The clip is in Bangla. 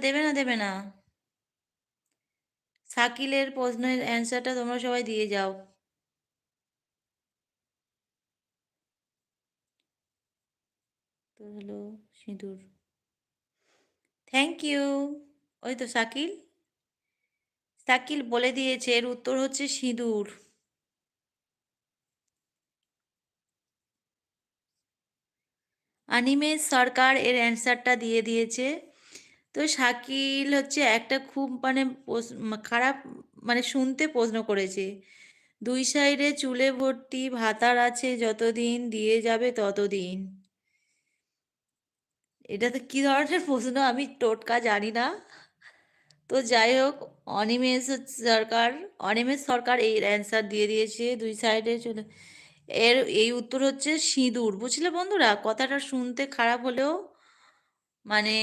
দেবে না দেবে না? শাকিলের প্রশ্নের অ্যান্সারটা তোমরা সবাই দিয়ে যাও। তো হলো সিঁদুর। Thank you. ওই তো শাকিল, শাকিল বলে দিয়েছে এর উত্তর হচ্ছে সিঁদুর। অনিমেষ সরকার এর অ্যান্সারটা দিয়ে দিয়েছে। তো শাকিল হচ্ছে একটা খুব মানে খারাপ মানে শুনতে প্রশ্ন করেছে। দুই সাইডে চুলে ভর্তি ভাতার আছে যতদিন দিয়ে যাবে ততদিন। এটা তো কি ধরনের প্রশ্ন আমি টোটকা জানি না। তো যাই হোক, অনিমেষ সরকার, অনিমেষ সরকার এই অ্যান্সার দিয়ে দিয়েছে দুই সাইডে চলে। এর এই উত্তর হচ্ছে সিঁদুর। বুঝলে বন্ধুরা, কথাটা শুনতে খারাপ হলেও মানে